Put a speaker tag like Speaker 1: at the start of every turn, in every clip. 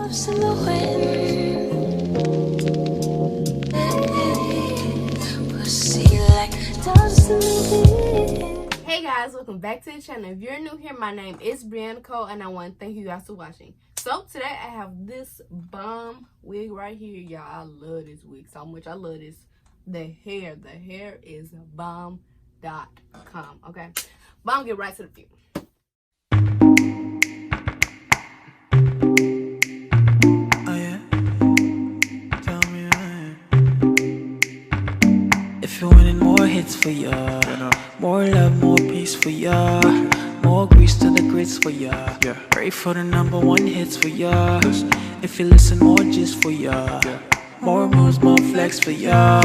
Speaker 1: Hey guys, welcome back to the channel. If you're new here, my name is Brianna Cole and I want to thank you guys for watching. So today I have this bomb wig right here, y'all. I love this wig so much. I love this. The hair is bomb.com. Okay, but I'm gonna get right to the view.
Speaker 2: If you're winning more hits for ya, more love, more peace for ya, more grease to the grits for ya. Pray for the #1 hits for ya. If you listen, more gist for ya, more moves, more flex for ya.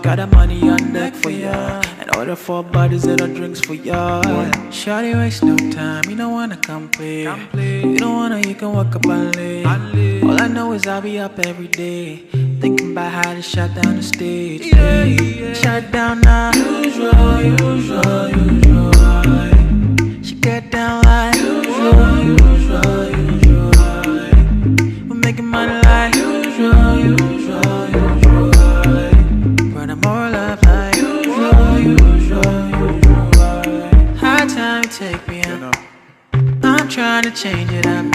Speaker 2: Got that money on deck for ya, and order 4 bodies and a drinks for ya. Shawty waste no time, you don't wanna complain. You don't wanna, you can walk up and lay. All I know is I'll be up every day, thinking about how to shut down the stage. Shut down now. Usual. She get down like usual. We're making money like usual. But I'm more love like usual. High time to take me out. I'm trying to change it up.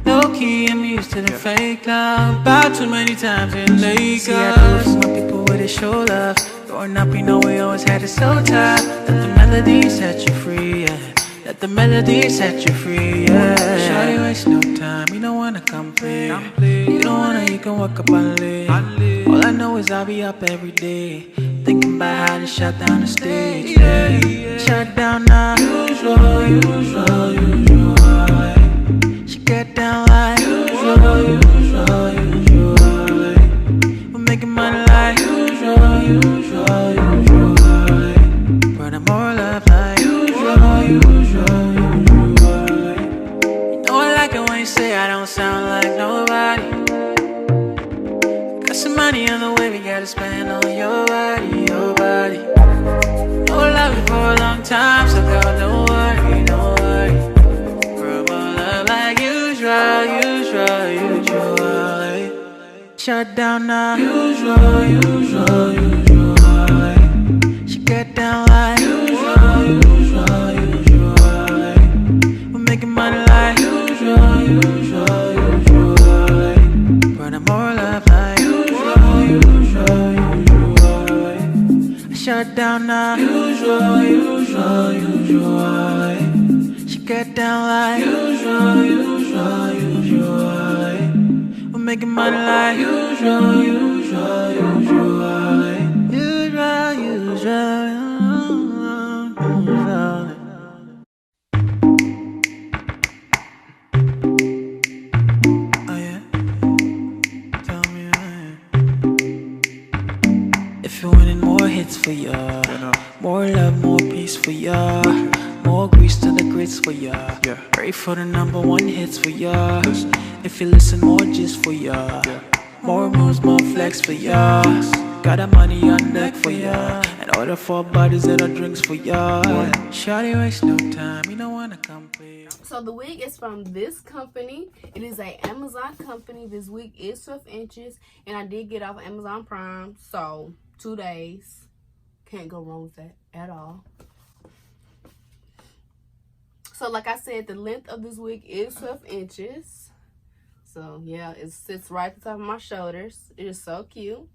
Speaker 2: Low key, I'm used to the fake love. About too many times in Lakers. See, I do it for my people where they show love. Growing up, you know we always had it so tough. Let the melody set you free, yeah. Let the melody set you free, yeah. Shawty waste no time, you don't wanna complain. You don't wanna, you can walk up and lay. All I know is I'll be up every day, thinking about how to shut down the stage. Shut down now. Usual. She get down like usual. We're making money like usual. But I'm more love like usual. You know I like it when you say I don't sound like nobody. Got some money on the way, we gotta spend on your body. No love you for a long time, so girl, don't worry. We're more love like usual. Shut down now. Usual. She get down like usual. We're making money like usual. But I'm more love like usual. Shut down now. Usual. She get down like usual. We're making money like usual. If you're winning more hits for ya, more love, more peace for ya, more grease to the grits for ya. Pray for the #1 hits for ya. If you listen, more gist for ya, more moves, more flex for ya. Got that money on deck for ya, and order 4 bodies and a drinks for ya. Shawty waste no time, you don't wanna complain.
Speaker 1: So the wig is from this company. It is an Amazon company. This wig is 12 inches, and I did get off Amazon Prime, so 2 days. Can't go wrong with that at all. So like I said, the length of this wig is 12 inches. So yeah, it sits right at the top of my shoulders. It is so cute.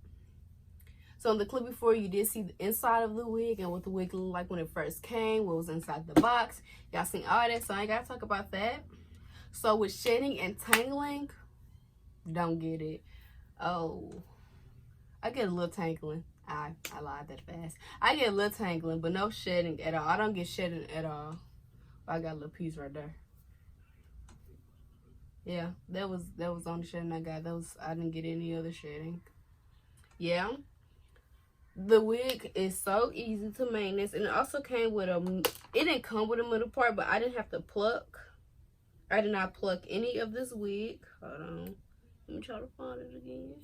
Speaker 1: So in the clip before, you did see the inside of the wig and what the wig looked like when it first came, what was inside the box. Y'all seen all that, so I ain't gotta talk about that. So with shedding and tangling, don't get it. Oh, I get a little tangling. I lied that fast. I get a little tangling, but no shedding at all. I don't get shedding at all. I got a little piece right there. Yeah, that was the only shedding I got. I didn't get any other shedding. Yeah. The wig is so easy to maintenance, and it also came with it didn't come with a middle part, but I didn't have to pluck. I did not pluck any of this wig. Hold on. Let me try to find it again.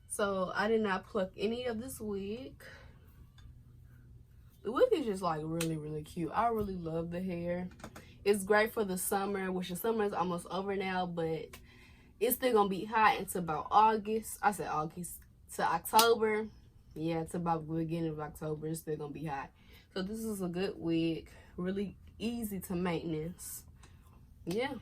Speaker 1: So I did not pluck any of this wig. The wig is just like really, really cute. I really love the hair. It's great for the summer, which the summer is almost over now, but it's still gonna be hot until about August. I said August to October. Yeah, it's about the beginning of October. It's still gonna be hot. So this is a good wig, really easy to maintenance. Yeah.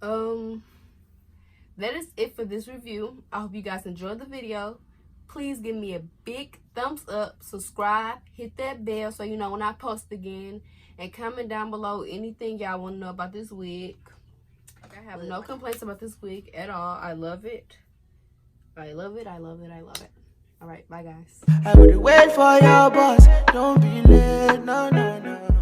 Speaker 1: That is it for this review. I hope you guys enjoyed the video. Please give me a big thumbs up, subscribe, hit that bell so you know when I post again, and comment down below anything y'all want to know about this wig. I have no complaints about this wig at all. I love it. I love it. I love it. I love it. All right, bye guys.
Speaker 2: I would wait for your boss. Don't be late. No, no, no.